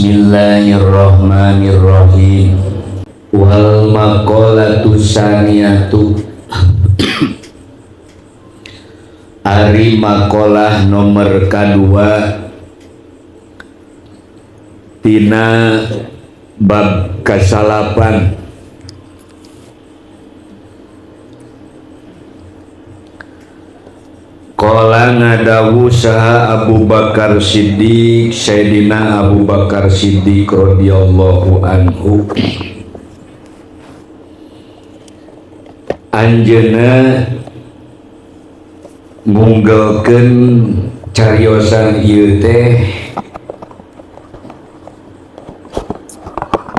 Bismillahirrahmanirrahim. Wal maqalatu saniyatu ari maqalah nomor kadua tina bab kasalapan. Qala ngadawu saha Abu Bakar Siddiq, Sayyidina Abu Bakar Siddiq radhiyallahu anhu, anjeunna ngunggulkeun cariosan ieu teh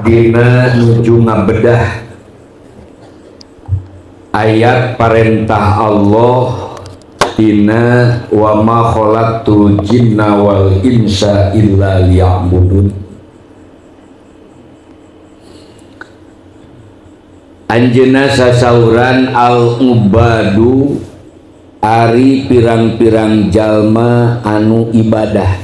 dina nuju ngabedah ayat parentah Allah tina wa ma khalaqtul jinna wal insa illa liya'budun. Anjeunna sasauran al-ubadu ari pirang-pirang jalma anu ibadah.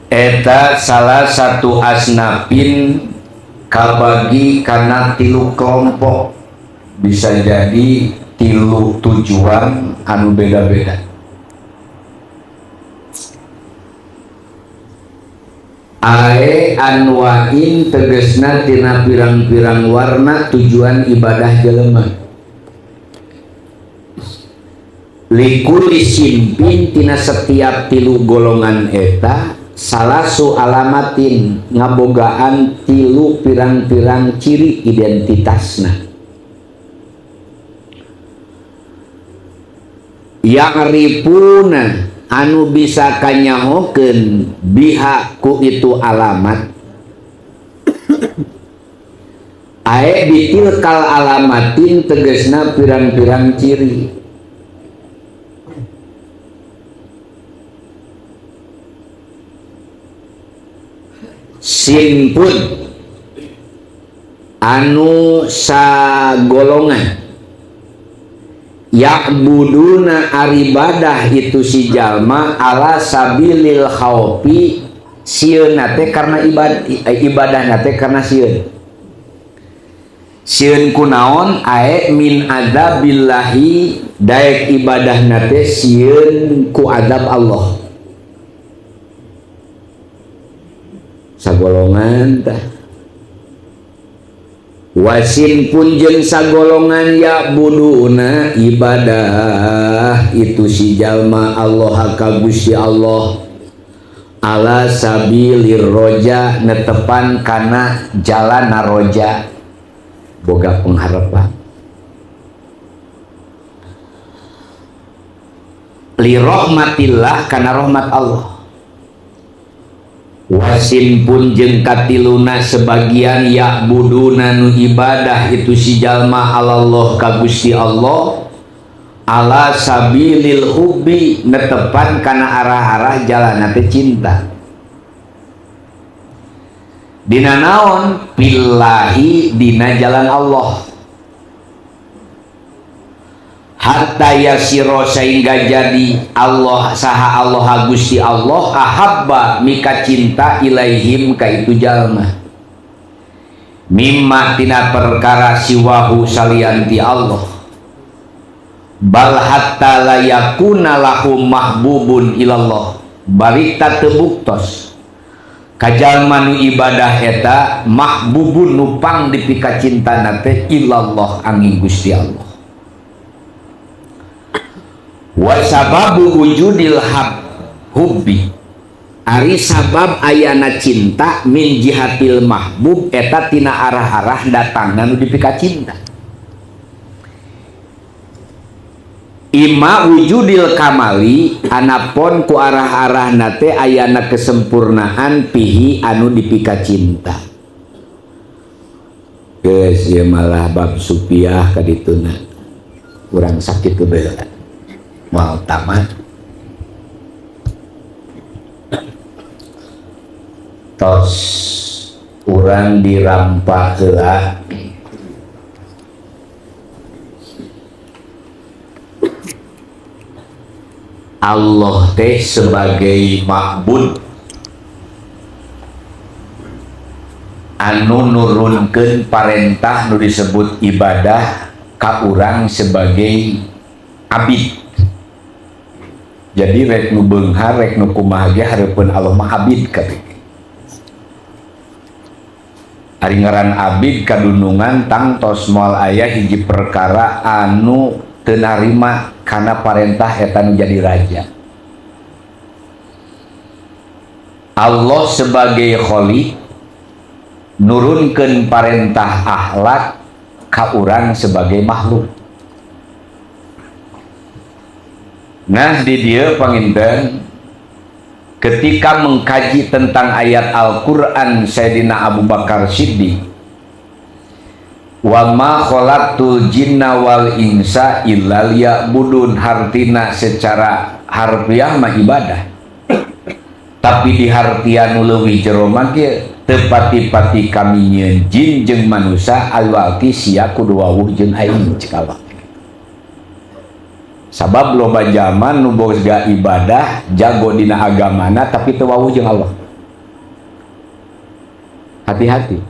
Eta salah satu asnafin kabagi kana tilu kelompok, bisa jadi tilu tujuan anu beda-beda. Ae anwain tegesna tina pirang-pirang warna tujuan ibadah jelema. Likuli simpin tina setiap tilu golongan eta salasu alamatin ngabogaan tilu pirang-pirang ciri identitasna. Ya'rifuna anu bisa kanyahokeun biha ku itu alamat. Ae bitilkal alamatin tegesna pirang-pirang ciri. Simpun anu sagolongan ya'buduna aribadah itu si jalma ala sabilil khaufi sieun nate karena ibadah nate karena sieun kunaon ae min adzabillahi daek ibadah nate sieun ku adab Allah. Sagolongan tah wasin pun jeung sagolongan ya buduna ibadah itu si jalma Allah ka Gusti Allah ala sabilir roja netepan kana jalan naroja boga pengharapan li rahmatillah kana rahmat Allah. Wasin pun jeung katiluna sebagian ya buduna nu ibadah itu si jalma Allah ka Gusti Allah ala sabilil hubbi netepan kana arah-arah jalan teh cinta. Dina naon? Billahi dina jalan Allah. Hatta yasiro sehingga jadi Allah saha Allah Gusti Allah ahabba mika cinta ilaihim ka itu jalma mimma tina perkara siwahu salianti Allah bal hatta la yakuna lahum mahbubun ilallah barita tebuktos kajalma nu ibadah eta mahbubun nupang dipika cinta nate ilallah angin Gusti Allah. Wa sababu wujudil hubbi ari sabab ayana cinta min jihatil mahbub eta tina arah-arah datangna nu dipika cinta. Ima wujudil kamali anapon ku arah-arah nate ayana kesempurnaan pihi anu dipika cinta. Geus ieu malah bab supiah ka dituna urang sakit kebelaan mau tamat tos urang dirampak heula Allah teh sebagai ma'bud anu nurunkeun parentah nu disebut ibadah ka urang sebagai abid. Jadi rek nu beunghar rek nu kumaha ge hareupeun Allah mah abid kabeh. Ari ngaran abid kadunungan tangtos moal aya hiji perkara anu teu narima kana parentah eta nu jadi raja. Allah sebagai khaliq nurunkeun parentah akhlak ka urang sebagai makhluk. Nah di dieu panginten ketika mengkaji tentang ayat Al-Quran Sayyidina Abu Bakar Siddiq, wa ma khalaqtul jinna wal insa illa liya'budun, hartina secara harfiah mah ibadah, tapi di hartian leuwih jero mah ge tepati-pati kami nyeun jin jeung manusia alwalti sia kudu wawuh jeung aing cek Allah. Sabab loba zaman nu boga ibadah jago dina agamana tapi teu wawuh jeung Allah. Hati-hati.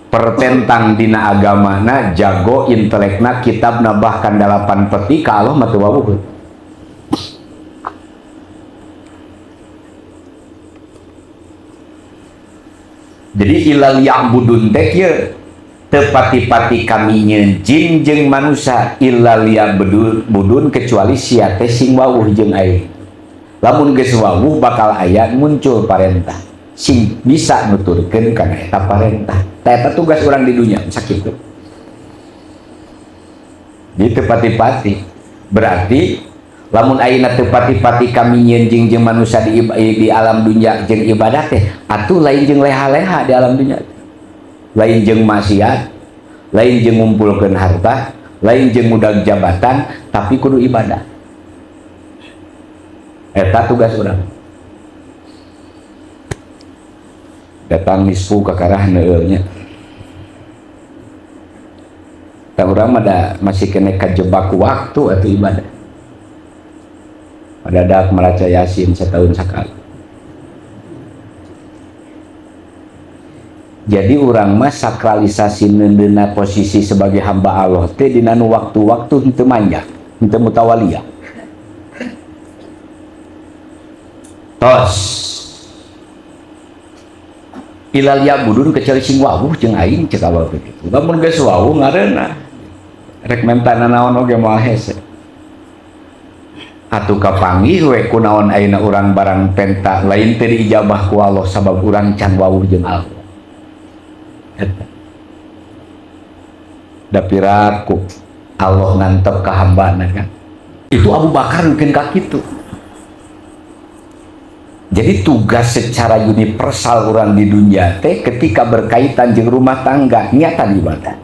Pertentang dina agamana jago intelekna kitabna bahkan 8 peti ka Allah mah teu wawuh. Jadi ilal ya'budun teh ye tepati-pati kami nyeun jin jeung manusia illal ya'budun kecuali sia teh sing wawuh jeung aing. Lamun geus wawuh bakal aya muncul parentah sing bisa nuturkeun kana eta parentah. Eta tugas urang di dunya sakitu. Di tepati-pati berarti lamun ayeuna tepati-pati kami nyeun jin jeung manusia di alam dunya jeung ibadah teh atuh lain jeung leha-leha di alam dunya. Lain jeung maksiat, lain jeung ngumpulkeun harta, lain jeung mudag jabatan, tapi kudu ibadah. Eta tugas urang. Datang nisfu kakarah neueul nya. Ta urang mah da masih kena kajebak waktu atuh ibadah. Padadak malaca Yasin setahun sakali. Jadi orang mah sakralisasi nendena posisi sebagai hamba Allah teh dina nu waktu-waktu henteu manjak, henteu mutawaliyah. Tos ilal ya'budun kecuali sing wawuh jeung aing cek Allah begitu. Lamun geus wawuh ngareuna rek mentana naon oge moal hese. Atuh kapanggih we kunaon ayeuna urang barang penta lain teu diijabah ku Allah sabab urang can wawuh jeung Allah. Dapiraku Allah ngantep ka hambana kan. Itu Abu Bakar mungkin ka kitu. Jadi tugas secara universal orang di dunia teh ketika berkaitan jeung rumah tangga niatan ibadah.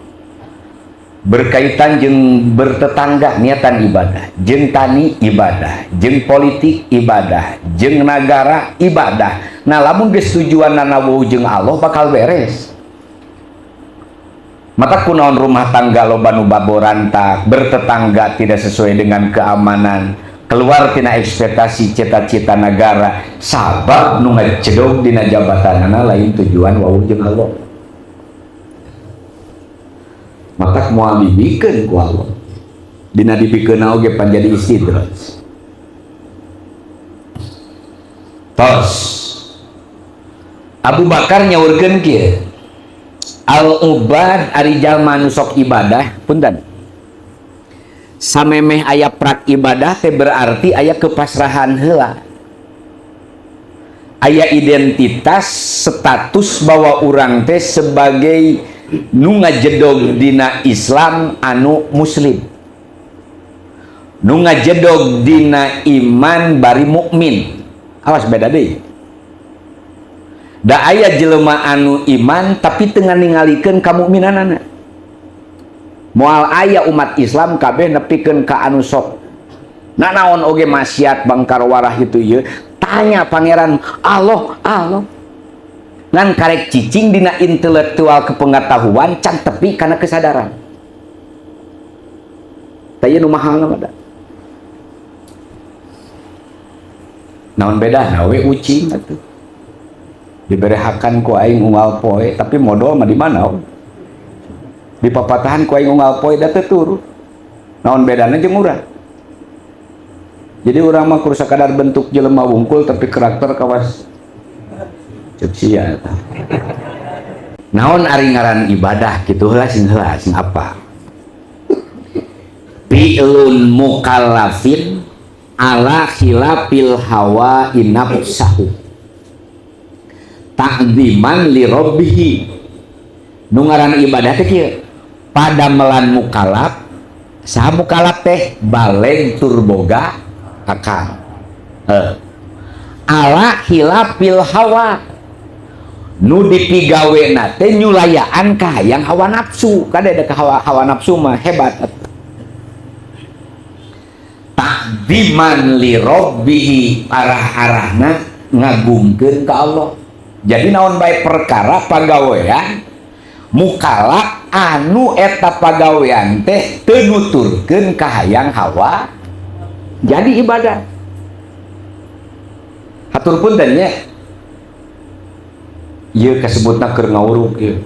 Berkaitan jeung bertetangga niatan ibadah, jeung tani ibadah, jeung politik ibadah, jeung nagara ibadah. Nah lamun geus tujuanna wawuh jeung Allah bakal beres. Maka kunaon rumah tangga loba nu baborantak, bertetangga tidak sesuai dengan keamanan, keluar tina ekspektasi cita-cita negara, sabab nu ngecedog dina jabatanana lain tujuan wawuh jeung Allah. Maka moal dibikeun ku Allah. Dina dibikeunna oge pan jadi istidraj. Tos Abu Bakar nyaurkeun kieu, al-ubad ari jalma nu sok ibadah punten samemeh aya prak ibadah teh berarti aya kepasrahan heula, aya identitas status bahwa urang teh sebagai nu ngajedog dina Islam anu muslim, nu ngajedog dina iman bari mukmin. Awas beda deui. Da aya jelema anu iman tapi teu ngalikeun kamukminanana. Moal aya umat Islam kabeh nepikeun ka anu sok nanaon oge maksiat bangkar warah itu ieu, tanya pangeran Allah, Allah. Ngan karek cicing dina intelektual kepengetahuan can tepi kana kesadaran. Taya nu mahal mah da. naon beda nawe ucing atuh diberehakan ku aing unggal poe tapi modal mah di mana di papatahan ku aing unggal poe da teu turu naon bedana jeung urang jadi urang mah kudu sakadar bentuk jelema wungkul tapi karakter kawas ceuk sia eta naon ari ngaran ibadah kitu heula sing apa fi'lun mukallafin ala khilafil hawa inafsahu ta'dziman li rabbihi nu ngaran ibadah teh kieu padamelan mukallaf saha mukallaf teh baleg turboga akal ala khilafil hawa nu dipigawena teh nyulayaan ka hayang hawa nafsu kada ada hawa nafsu mah hebat takdiman li rabbihi arah-arahna ngagungkeun ka Allah jadi naon bae perkara pagawean mukallaf anu eta pagawean teh teu nuturkeun ka hayang hawa jadi ibadah hatur punten nya ieu kasebutna keur ngawuruk ieu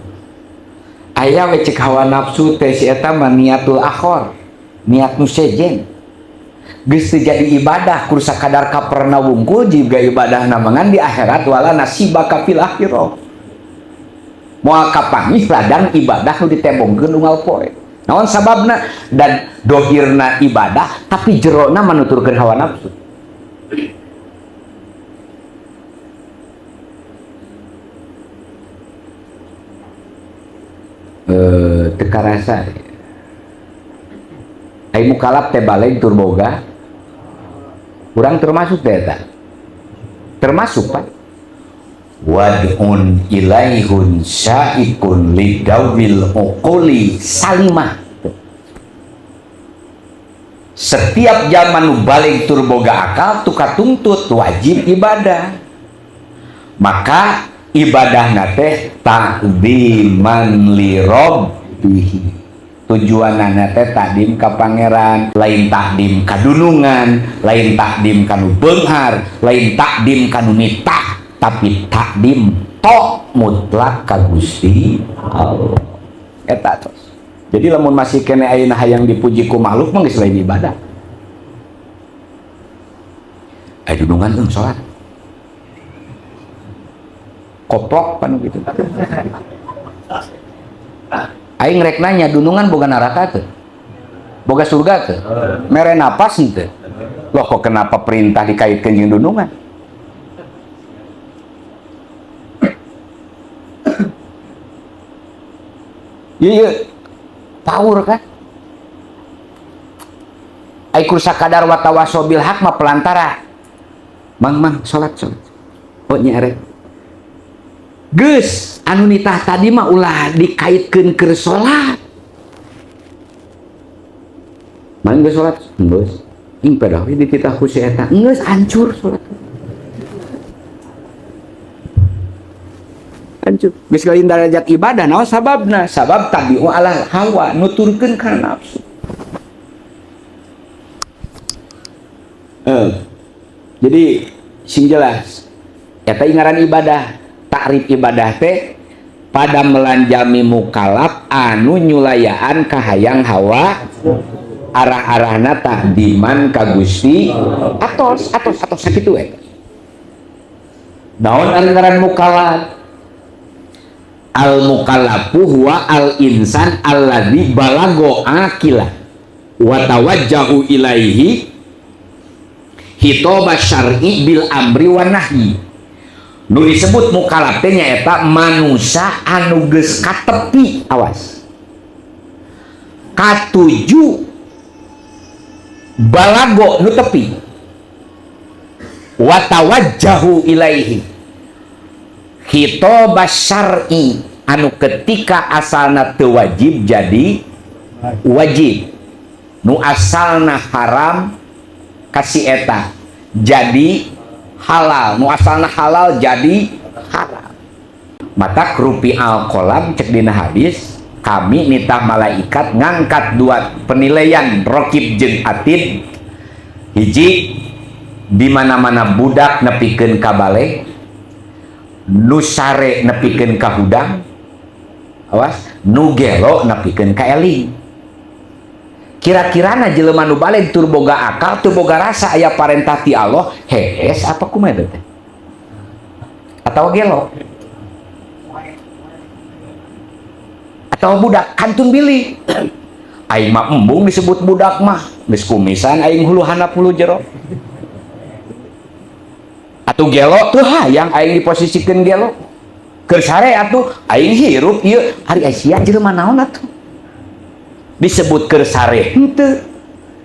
aya we cek hawa nafsu teh si eta mah niatul akhir niat nu sejen geus jadi ibadah kudu sakadar kaperna wungkul juga ibadah namangan di akhirat wala nasibaka fil akhirah moal kapangih ladang ibadah nu ditembongkeun unggal poe naon sababna dan dohirna ibadah tapi jerona manuturkeun hawa nafsu teu karasa ai mukallaf teh baleg turboga urang termasuk teh eta termasuk Pak wad'un ilaihun syaikun lidawil uquli salimah setiap zaman nu baleg turboga akal tuka tuntut wajib ibadah maka ibadahna teh takdiman li rabbihi tujuanana teh takdim ka pangeran lain takdim ka dunungan lain takdim kanu beunghar lain takdim kanu nitah tapi takdim tok mutlak ka Gusti Allah eta tos jadi lamun masih kene ayeuna hayang dipuji ku makhluk mah geus lain ibadah dunungan salat koplok panu gitu aing rek nanya dunungan boga neraka teu boga surga teu mere napas teu loh kok kenapa perintah dikaitkeun jeung dunungan iya power kan ai kur sakadar watawaso bil haq mah pelantara mang salat oh nya rek geus anu nitah tadi mah ulah dikaitkeun keur salat mang geus salat geus ing pada we dititah ku si eta geus hancur salat hancur geus lain derajat ibadah naon sababna sabab tabi'u ala hawa nuturkeun kana nafsu jadi sing jelas eta ngaran ibadah takrif ibadah teh pada melanjami mukallaf anu nyulayaan kahayang hawa arah-arahna takdiman ka Gusti atos sakitu we naon anu ngaran mukallaf al mukallafu huwa al insan alladzi balago akila wa tawajjahu ilaihi hitobah syar'i bil amri wa nahyi nu disebut mukallaf teh nyaeta manusia anu geus katepi awas katuju balago nu tepi wa tawajjahu ilaihi hitobah syar'i anu ketika asalna teu wajib jadi wajib nu asalna haram kasih eta jadi halal nu asalna halal jadi haram mata rupi al-qalam cek dina hadis kami nitah malaikat ngangkat dua penilaian rokib jeung atid hiji di mana-mana budak nepikeun ka bale, nu sare nepikeun ka hudang, awas, nu gelo nepikeun ka eling. Kira-kira jelema nu bale tur boga akal, teu boga rasa aya parentah ti Allah, hees apa kumaha teh? Atau gelo? Atau budak kantun bili? Aing mah embung disebut budak mah, geus kumisan aing hulu handap hulu jero. Atuh gelo teu hayang aing diposisikeun gelo. Keur sare atuh aing hirup ieu, ari sia jelema naon atuh? Disebut keur sare henteu,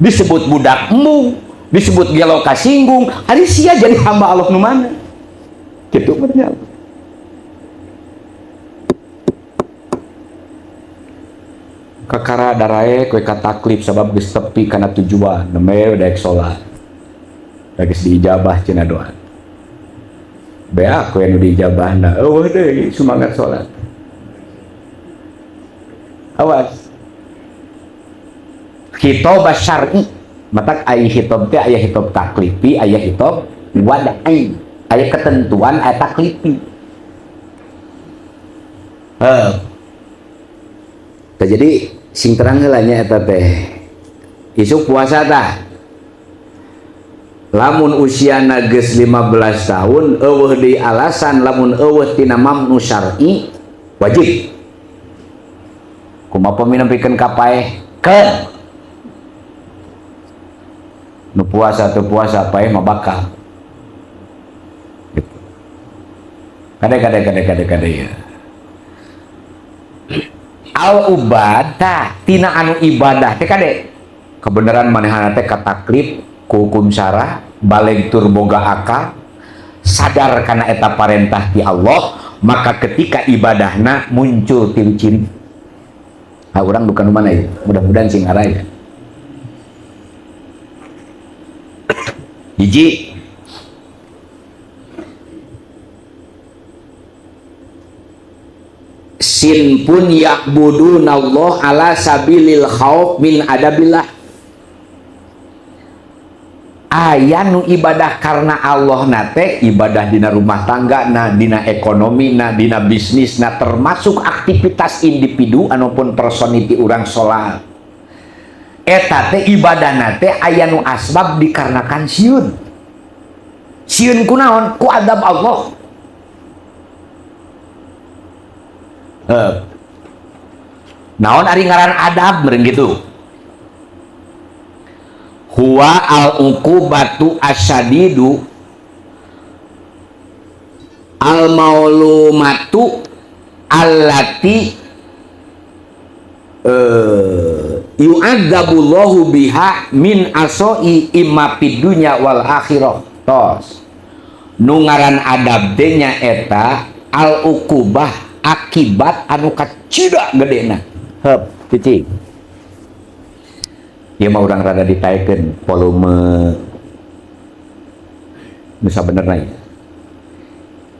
disebut budak embung, disebut gelo kasinggung, ari sia jadi hamba Allah nu mana? Kitu bener. Kakara darae kue kataklip sabab geus tepi kana tujuan, nembe daek salat. Da geus diijabah cenah doa. Bea kue nu diijabahna, eueuh deui semangat salat. Awas. Hitob syar'i, matak aya hitob teh aya hitob taklifi, aya hitob wad'i, aya ketentuan aya taklifi. Jadi sing terang heula nya eta teh isuk puasa tah lamun usiana geus 15 tahun eueuh deui alasan lamun eueuh tina mamnu syar'i wajib kumaha pamina-pikeun ka paeh keun nu puasa teu puasa paeh mah bakal gitu. Kade ya. Al ubadah tina anu ibadah teh kade kebenaran manehana teh kataklif ku hukum syara baleg tur boga akal sadar kana eta parentah ti Allah maka ketika ibadahna muncul ciri-ciri. Urang bukan mana ya mudah-mudahan sing araya hiji sin pun ya'buduna Allah ala sabilil khauf min adabillah aya nu ibadah karena Allah nate ibadah dina rumah tangga na dina ekonomi na dina bisnis na termasuk aktivitas individu anupun personiti urang sholat eta teh ibadah nate aya nu asbab dikarenakan sieun kunaon ku adab Allah. Naon ari ngaran adab meureun gitu huwa al-uqubatu asyadidu al-maulumatu allati yu'adzabullahu biha min asoi imma fid dunya wal akhirah. Tos nu ngaran adab teh nya eta al-uqubah akibat anu kacida gedena. Heup cicing ya mah urang rada ditaekeun volume nu sabenerna ya.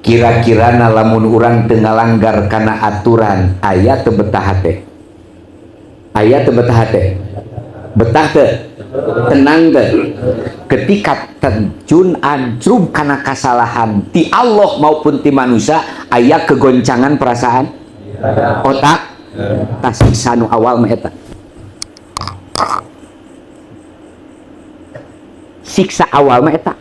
Kira-kirana lamun urang teu ngalanggar kana aturan aya teu betah teh. Aya teu betah teh. Betah teu? Tenang teu? Ketika terjun anjrum kana kasalahan ti Allah maupun ti manusia aya kegoncangan perasaan otak tasiksa nu awal mah eta. Siksa awal mah eta.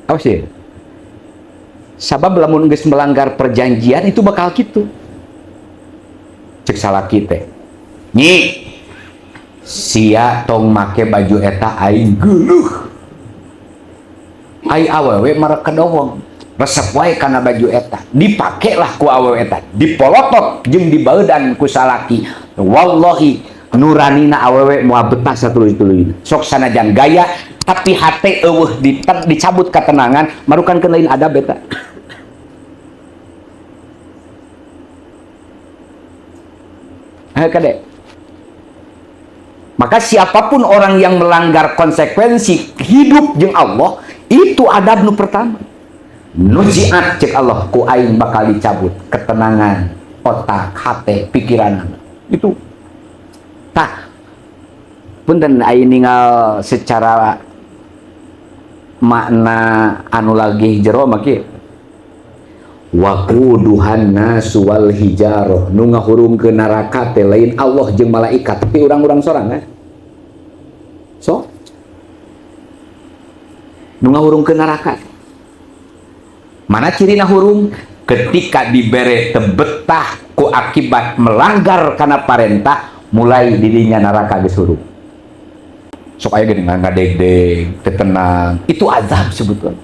Awas ya. Sabab lamun geus melanggar perjanjian itu bakal gitu. Cek salaki teh. Nyi. Sia tong make baju eta aing geuleuh. Ai awewe marek kedowong. Resep wae kana baju eta. Dipakelah ku awewe eta. Dipolotot jeung dibaeudan ku salaki. Wallahi nuranina awewe moal betah satuluy-tuluy. Sok sanajan gaya tapi hate eueuh dicabut ketenangan marukankeun lain adab eta. Kade. Maka siapapun orang yang melanggar konsekuensi hidup jeung Allah itu adab nu pertama. Nujiat cek Allah ku aing bakal dicabut ketenangan otak, hate, pikiran itu. Tah punten aya ninggal secara makna anu lagi jero mah kieu waquduhan nasu wal hijarah nu ngahurungkeun neraka teh lain Allah jeung malaikat tapi urang-urang sorangan so nu ngahurungkeun neraka mana cirina hurung ketika dibere tebetah ku akibat melanggar kana parentah mulai didinya neraka geus hurung sok aya geuning ngadeg-deg tenang itu azab sebutkeun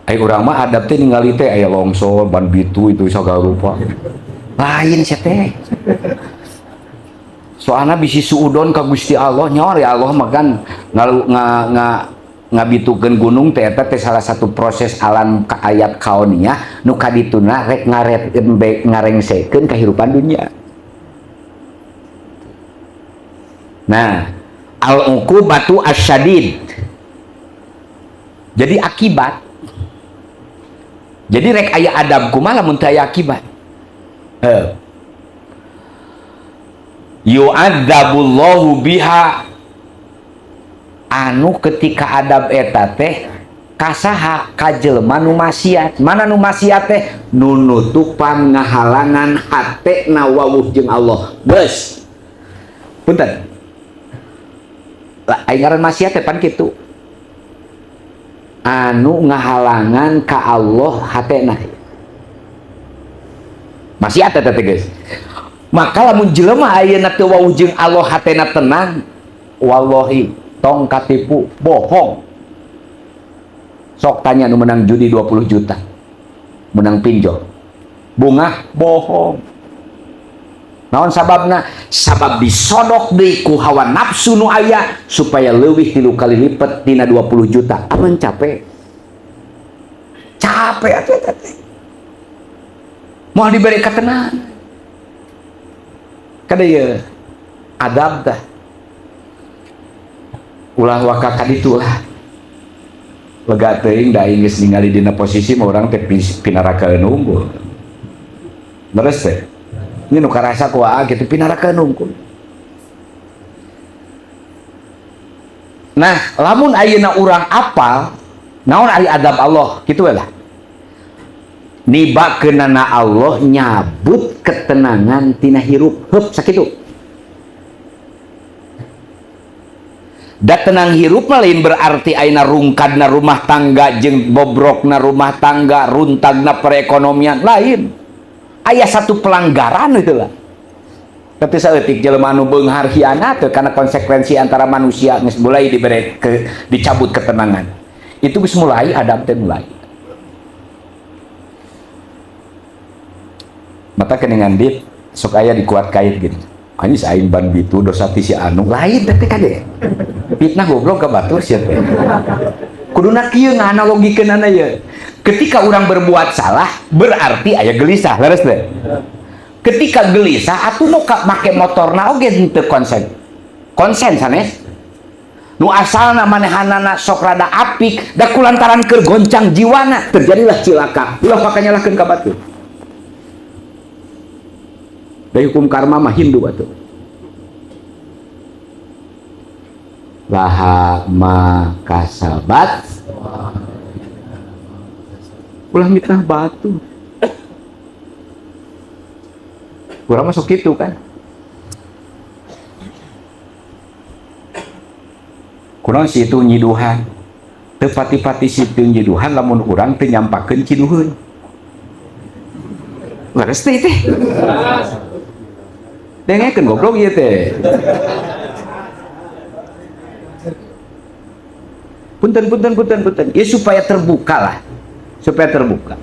ai urang mah adab teh ningali teh aya longsor ban bitu itu sagala rupa lain sia teh soalna bisi suudon ka Gusti Allah nyawa ya Allah mah kan ngabitukeun gunung teh eta teh salah satu proses alam ayat kauniyah nu kadituna rek ngarengsekeun kahirupan dunia. Nah, al-uqubatu asyadid. Jadi akibat. Jadi rek aya adab kumaha lamun teu aya akibat. Yu'adzabullahu biha anu ketika adab eta teh kasaha ka jelema nu maksiat. Mana nu maksiat teh nu nutupan ngahalangan hatena wawuh jeung Allah. Geus. Punten. Aing ngaran maksiat teh pan kitu. Anu ngahalangan ka Allah hatena. Maksiat eta teh geus. Maka lamun jelema ayeuna teu wawuh jeung Allah hatena tenang, wallahi tong katipu bohong. Sok tanya nu menang judi 20 juta. Menang pinjol. Bunga bohong. Naon sababna? Sabab disodok deui ku hawa nafsu nu aya supaya leuwih 3 kali lipat dina 20 juta. Amun capek. Capek atuh eta teh. Moal diberi katenangan. Kada ieu adab tah. Ulah waka kaditulah lega teuing da aing geus ningali dina posisi mah urang teh pinarakaeun unggul leres teh ini nu karasa ku aa kitu pinarakaeun unggul. Nah lamun ayeuna urang apal naon ari adab Allah kitu we lah nibakeunana Allah nyabut ketenangan tina hirup heup sakitu. Da tenang hirup lain berarti aina rungkadna rumah tangga jeung bobrokna rumah tangga runtagna perekonomian lain aya satu pelanggaran itu lah tapi saeutik jelema anu beunghar hianat karena konsekuensi antara manusia geus mulai dicabut ketenangan itu geus mulai adab teh mulai mata keningan dit sok aya dikuat kait gitu ani saing ban bitu dosa ti si anu lain teh kade fitnah goblok ka batur sia teh kuduna kieu nganalogikeunana ye ketika orang berbuat salah berarti aya gelisah leres teh ketika gelisah atuh nu make motorna oge henteu konsen sanes nu asalna manehanana sok rada apik da kulantaran keur goncang jiwana terjadilah cilaka ulah pakanyalahkeun ka batur. Dari hukum karma mah Hindu atuh. Laha ma kasabat ulah mitnah batu. Kurang masuk gitu kan. Kurang situ nyiduhan. Teu pati-pati situ nyiduhan lamun urang teu nyampakeun ciduheun. Leres teh teh. Dengekeun goblok ieu teh. Punten. Ya supaya terbuka lah. Supaya terbuka.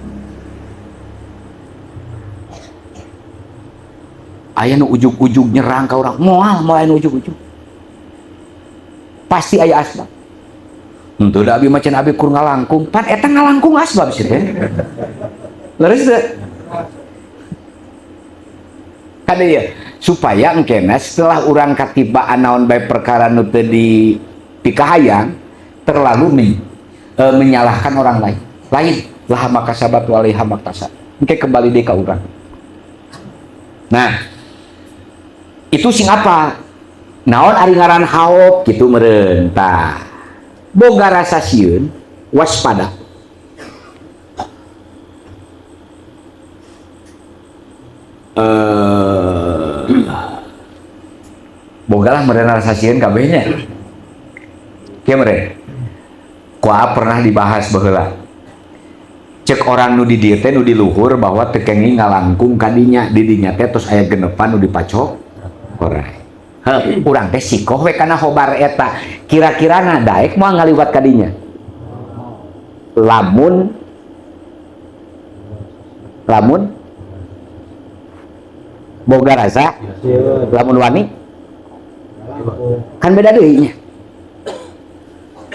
Aya nu ujug-ujug nyerang ka urang, moal anu ujug-ujug. Pasti aya asbab. Henteu da abi macan abi kur ngalangkung, pan eta ngalangkung asbab sih teh. Leres teh. Kada ya supaya engkena setelah orang katibaan naon bae perkara nu teu dipikahayang terlalu menyalahkan orang lain lah makasabat walaiha maktasab engke kembali deui ka urang. Nah itu sing apa naon ari ngaran haop kitu meureun tah boga rasa sieun waspada bogalah meureun rasa sieun kabehnya kieu meureun kuaha pernah dibahas baheula cek orang nu di dieu teh nu di luhur bahwa teu kenging ngalangkung kadinya di dinya teh terus aya genepan nu dipacok korai urang teh sikoh we kana hobar eta kira-kirana daek moal ngaliwat kadinya lamun boga rasa lamun wani kan beda deui nya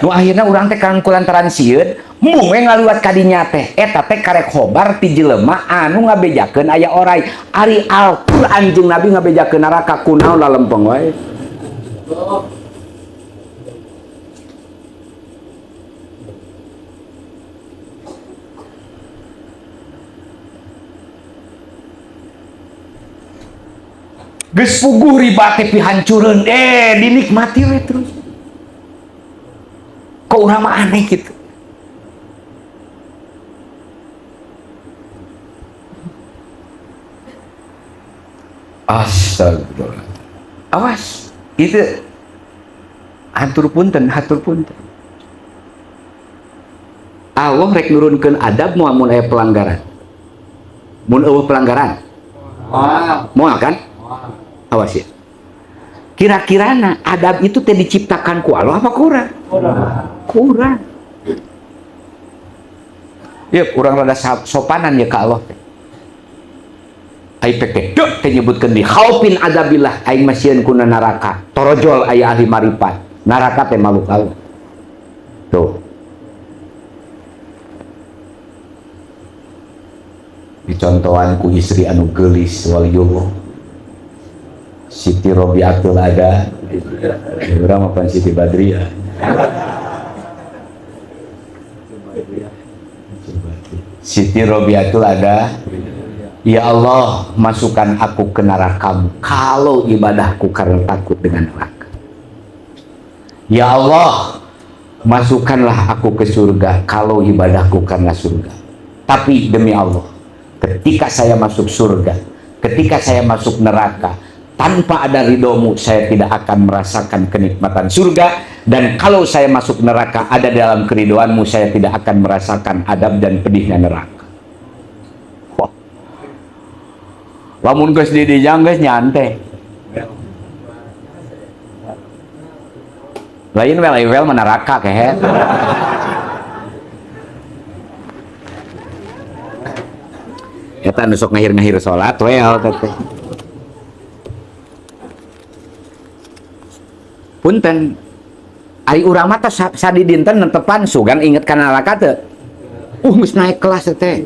nu akhirna urang teh kangkulantaran sieun mung we ngaliwat kadinya teh eta teh karek hobar ti jelema anu ngabejakeun aya oray ari Al-Qur'an jeung Nabi ngabejakeun neraka kunaon lalempeng wae geus puguh riba teh pihancureun dinikmati we terus kok urang mah aneh gitu. Astagfirullah. Awas, itu hatur punten. Allah rek nurunkeun adab mun aya pelanggaran. Mun eueuh pelanggaran. Moal kan? Awas ya. Kira-kirana adab itu teh diciptakan ku Allah apa kurang? Kurang. Ya kurang rada sopanan ya ka Allah teh. Ai peke dok teh nyebutkeun di khaufin adabillah aing masieun kuna neraka. Torojol aya ahli marifat. Neraka teh makhluk Allah. Tuh. Dicontohan ku istri anu geulis waliullah. Siti Robiatul ada, urang apa Siti Badriah. Siti Robiatul ada. Ya Allah, masukkan aku ke neraka-Mu kalau ibadahku karena takut dengan neraka. Ya Allah, masukkanlah aku ke surga kalau ibadahku karena surga. Tapi demi Allah, ketika saya masuk surga, ketika saya masuk neraka, tanpa ada ridhomu saya tidak akan merasakan kenikmatan surga, dan kalau saya masuk neraka ada dalam keridhoanmu saya tidak akan merasakan adab dan pedihnya neraka. Wah. Lamun geus di dijang geus nyantai. Lain wel neraka kehe. Eta nu sok ngahir-ngahir salat wel teh. Punten ari urang mah teh sadi dinten netepan sugan inget kana neraka teu geus naik kelas teh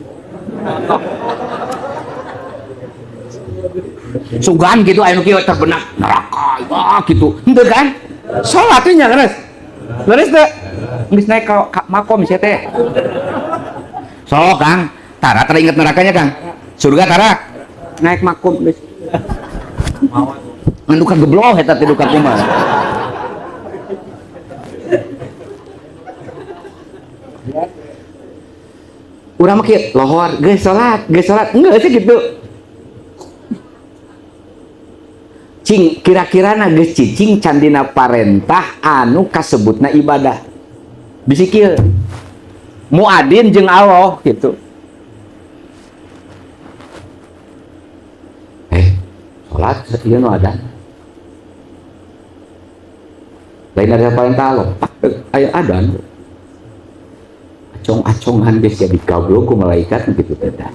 sugan gitu anu kieu terbenak neraka gitu henteu kan salat teh nya geus teh geus naik ka makom sia teh sok Kang tara inget nerakanya Kang surga tara naik makom geus anu kageblok eta teh duka kumaha. Urang mah kieu lohor geus salat enggak sih gitu. Cing kira-kirana geus cicing candina parentah anu kasebutna ibadah. Bisi kieu. Muadzin jeung Allah gitu. Salat ieu nu adzan. Lain ada parentah Allah, aya adzan. Acong-acongan geus jadi goblok ku malaikat gitu teh dah.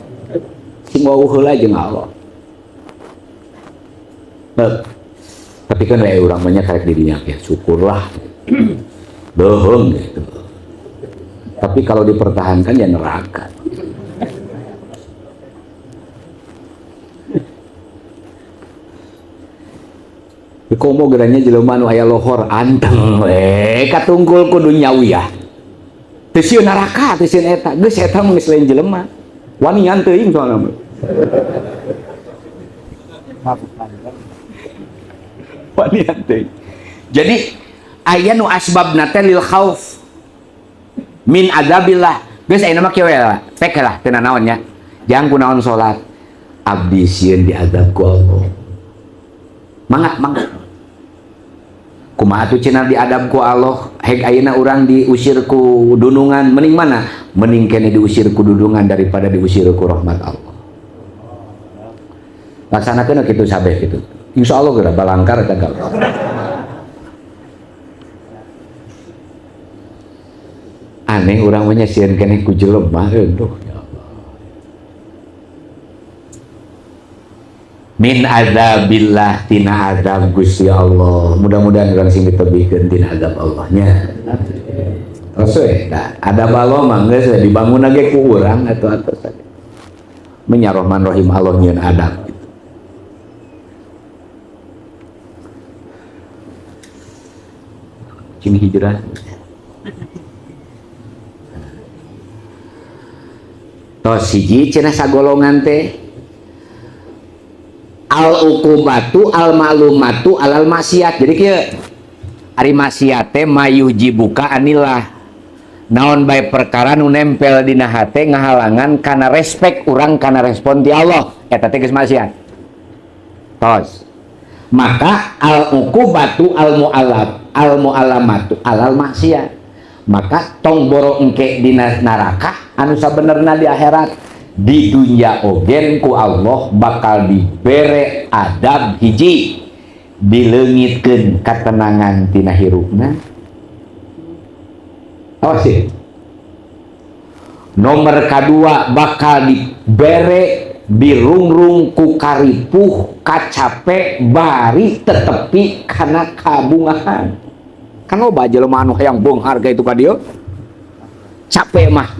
Sing wau heula jeung Allah. Tapi kan aya urang banyak karek dirinya ya syukurlah. Bohong gitu. Tapi kalau dipertahankan ya neraka. Komo geranya jelema nu aya lohor anteng we katungkul kudu nyawiyah. Teu sieun neraka teu sieun eta geus eta mah geus lain jelema wanian teuing soalna mah wanian teuing Jadi aya nu asbabna teh lil khauf min adzabillah. Geus ayeuna mah kieu lah, tek lah teu naon nya. Jang kunaon salat. Abdi sieun diazab ku Allah. Mangga. Kumaha atuh cenah diadab ku Allah? Heg ayeuna urang diusir ku dunungan, mending mana? Mending kene diusir ku dudungan daripada diusir ku rahmat Allah. Laksanakeun kitu sabeh kitu. Insyaallah geura balangkar eta gal. Aneh urang mah nya sieun keneh ku jelema, aduh. Min adzabillah, tina azab Gusti Allah. Mudah-mudahan urang sing ditebihkeun tina azab Allahnya. Terus da adab Allah mah geus dibangun ge ku urang atuh-atuh saja. Nya Rahman Rahim Allah nyieun adab gitu. Cing hijrah. Tos hiji cenah sagolongan teh al uqubatu al ma'lumatu alal maksiat. Jadi kieu ari maksiat teh mayujibuka anillah, naon bae perkara nu nempel dina hate ngahalangan kana respek urang kana respon ti Allah, eta teh geus maksiat. Tos maka al uqubatu al mu'alamatu alal maksiat, maka tong boro engke dina neraka anu sabenerna di akhirat. Di dunia ogen ku Allah bakal dibere adab hiji, dileungitkeun katenangan tina hirupna. Awas sih. Nomor kedua bakal dibere dirungrung ku karipuh kacape bari tetepi kana kabungahan. Kan loba jelema anu hayang beunghar ka itu ka dieu. Capek mah.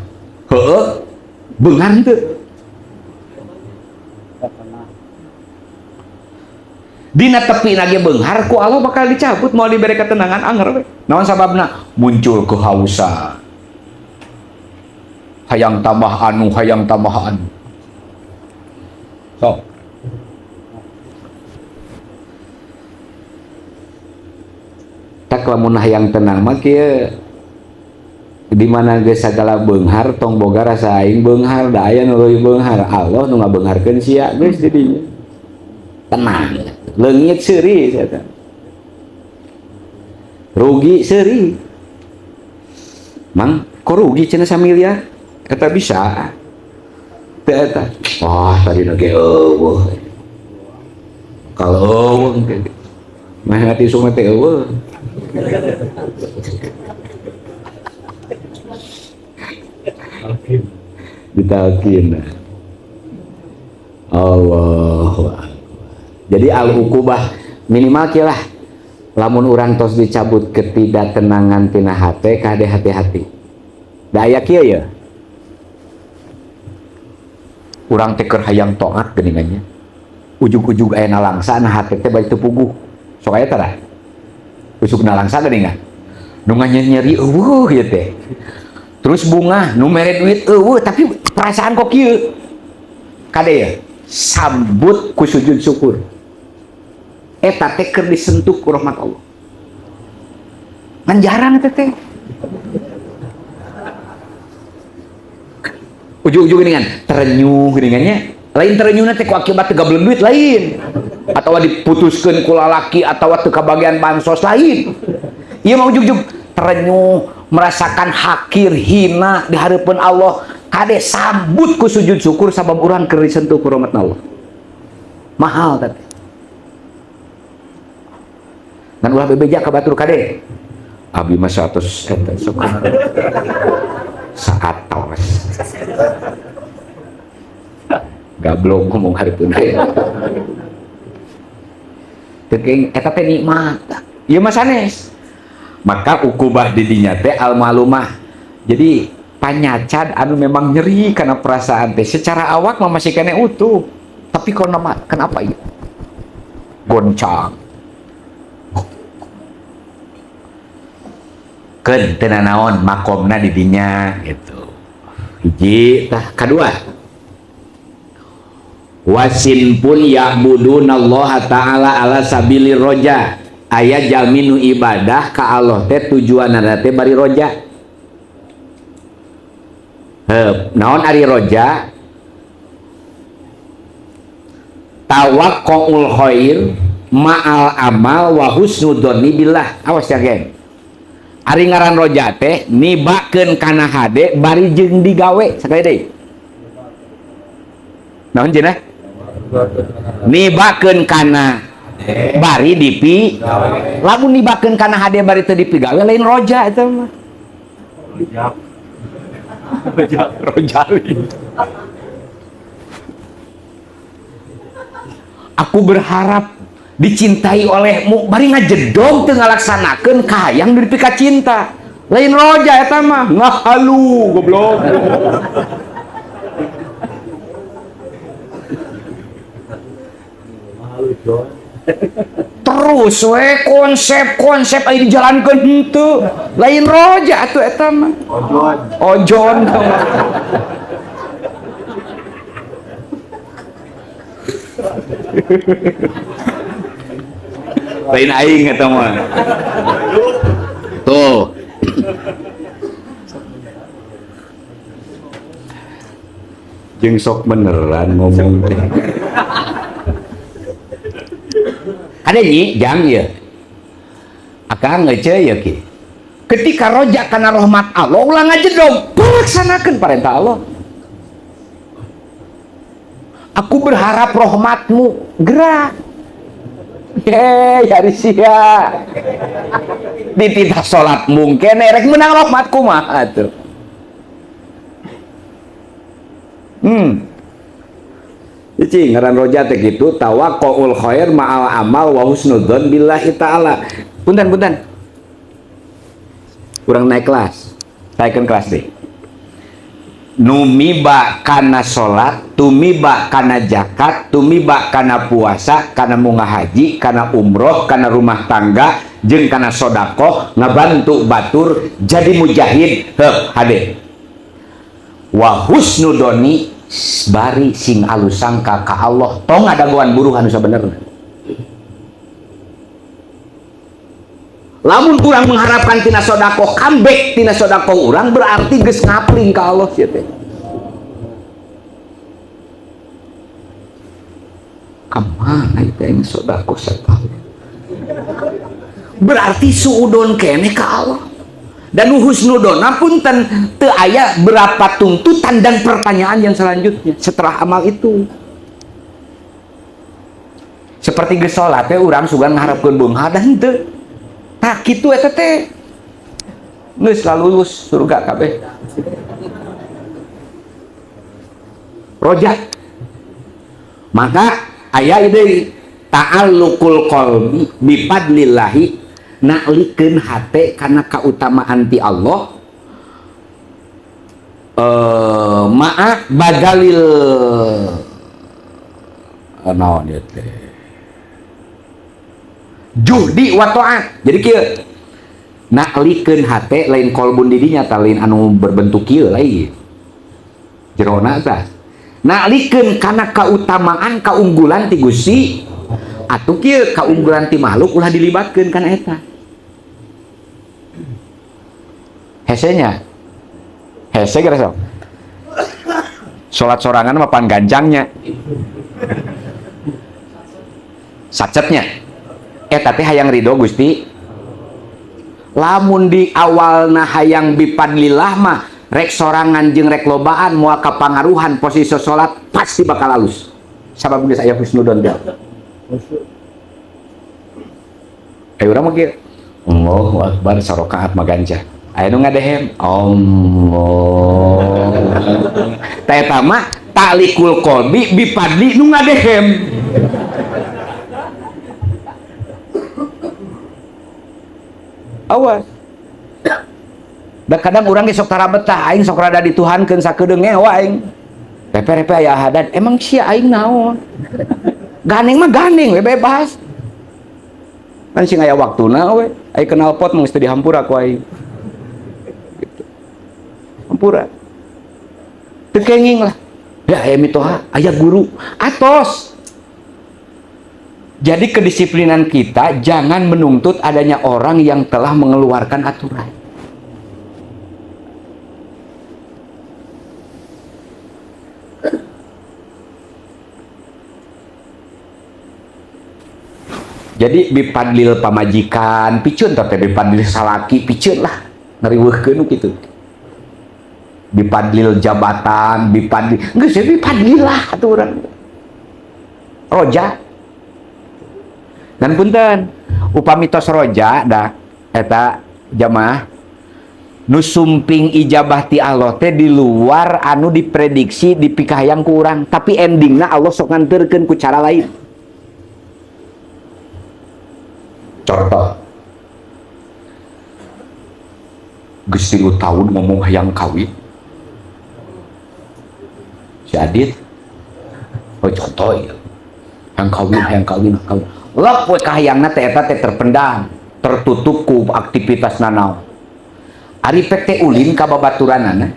Heueuh. Beunghar teu. Dina tepi lagi beunghar ku Allah bakal dicabut, mau diberi ketenangan anger we. Naon sababna? Muncul kehausan. Hayang tambah anu. So. Tak lamun hayang tenang mah kieu di mana geus sagala beunghar tong boga rasa aing beunghar, da aya nu leuwih beunghar Allah nu ngabeungharkeun sia geus di dinya. Tenang, leungit seuri eta. Rugi seuri. Mang, kok rugi cenah samiliar? Eta bisa. Teu eta. Wah, tadi ge eueuh. Kalau eueuh mah hati sungai teh eueuh. Ditalkin Allah. Jadi al-uqubah minimal kilah lamun urang tos dicabut ketidaktenangan tina hate kade hati-hati. Da aya kieu ya. Urang teh keur hayang taat geuningannya. Ujug-ujug aya nalangsa na hate teh bae teu puguh. Sok aya tara. Usuk nalangsa geuningan. Nu nyeri eueuh ieu teh. Terus bunga nu mere duit eueuh tapi perasaan kok kieu. Kade ya sambut ku sujud syukur. Eta teh keur disentuh ku rahmat Allah. Ngan jarang eta teh. Ujug-ujug geuningan terenyuh geuningannya. Lain terenyuhna teh ku akibat teu gableun duit lain. Atawa diputuskeun ku lalaki atawa teu kabagian bansos lain. Ieu mah ujug-ujug terenyuh, merasakan hakir hina di hadapan Allah, kade sambut ku sujud syukur sabab urang keur disentuh ku rahmat Allah. Mahal tadi. Dan ulah bebeja ka batur kade. Abi mah 100 eta sok. Saatos. Gablok ngomong hareupeun teh. Teu eta teh nikmat. Ieu mah sanes. Maka ukubah di dinya teh al-malumah. Jadi panyacad anu memang nyeri karena perasaan teh secara awak mah masih kena utuh. Tapi kenapa ya? Goncang. Keun teu naon makomna di dinya gitu. Hiji tah kadua. Wasin pun ya'budunallaha ta'ala ala sabilir roja aya jalmi nu ibadah ka Allah teh tujuanna teh bari roja. Naon ari roja? Tawakkul khair ma'al amal wa husnudzonni billah. Awas ya geng. Ari ngaran roja teh nibakeun kana hade bari jeung digawe sakali deui. Naon cenah? Nibakeun kana bari dipi. Lamun nibakeun kana hade bari teu dipigawe lain roja eta mah. Rojali. Aku berharap dicintai olehmu bari ngajedog teu ngalaksanakeun kahayang nu dipika cinta lain roja eta mah ngahalu goblok. Terus we konsep aya dijalankeun henteu lain roja atuh eta mah ojon. Lain aing eta mah. Tuh. Jeung sok beneran ngomong teh. Ada nyi jang ieu. Akang ngeuceu ieu ki. Ketika roja kana rahmat Allah ulah ngajedog, pelaksanakeun perintah Allah. Aku berharap rahmatmu gerak. Hari sia. Dititah salat mungkin rek menang rahmat kumaha atuh. Cing ngaran roja teh kitu tawakkul khair ma'al amal wa husnudzon billahi taala. Punten. Urang naik kelas. Naikkeun kelas deh. Numiba kana salat, tumiba kana zakat, tumiba kana puasa, kana munga haji, kana umroh, kana rumah tangga, jeung kana sedekah, ngabantu batur, jadi mujahid, hade. Wa husnudoni bari sing alus sangka ka Allah, tong ngadagoan buruh anu sabenerna. Lamun urang mengharapkan tina sedekah comeback tina sedekah urang berarti geus ngapling ka Allah sia teh. Kamana itu yang sedekah sekali. Berarti suudon kene ka Allah. Dan husnudona punten teu aya berapa tuntutan dan pertanyaan yang selanjutnya setelah amal itu. Seperti geus salat teh urang sugan ngharepkeun beunghar dan henteu. Nah gitu eta teh geus lulus surga kabeh. Roja. Maka aya deui ta'alluqul qalbi bi fadlillahi naklikeun hate kana kautamaan ti Allah ma'a badalil naon ieu teh juhdi wa ta'at. Jadi kieu naklikeun hate lain kolbun di dinya tah lain anu berbentuk kieu lain jerona tah naklikeun kana kautamaan kaunggulan ti Gusti atuh kieu kaunggulan ti makhluk ulah dilibatkeun kana eta hesenya hese gara salat sorangan mah pan ganjangnya sacetnya tapi hayang ridho Gusti. Lamun di awalna hayang bipadlillah mah rek sorangan jeung rek lobaan moal kapangaruhan posisi salat pasti bakal halus. Sabab geus aya husnudon dia. Urang mah kieu. Allahu akbar sarakaat mah ganja. Aya nu ngadehem Allah. Tah eta mah ta'likul qalbi bipadli nu ngadehem. Awas. Da kadang urang ge sok tara betah aing sok rada dituhankeun sakedeung ngewa aing. Repe-repe aya hadan, emang sia aing naon? Ganeng mah ganeng we bebas. Kan sing aya waktuna we, aya kenal pot mung teu dihampura ku aing. Gitu. Hampura. Teu kenging lah. Ya aya mitoha, aya guru, atos. Jadi kedisiplinan kita jangan menuntut adanya orang yang telah mengeluarkan aturan. Jadi bipadlil pamajikan, picun teh bipadlil salaki, picun lah ngariweuhkeun gitu. Bipadlil jabatan, bipadlil, geus bipadlil lah aturan. Roja. Dan punten, upami tos roja dah eta jamaah nu sumping ijabah ti Allah teh di luar anu diprediksi dipikahayang ku urang, tapi endingna Allah sok nganterkeun ku cara lain. Contoh, geus 3 tahun ngomong hayang kawin. Si Adit, oh contoh ya, hayang kawin. Lep we kahayangna teh eta teh terpendam, tertutup ku aktivitas nanaon. Ari pek teh ulin ka babaturanana.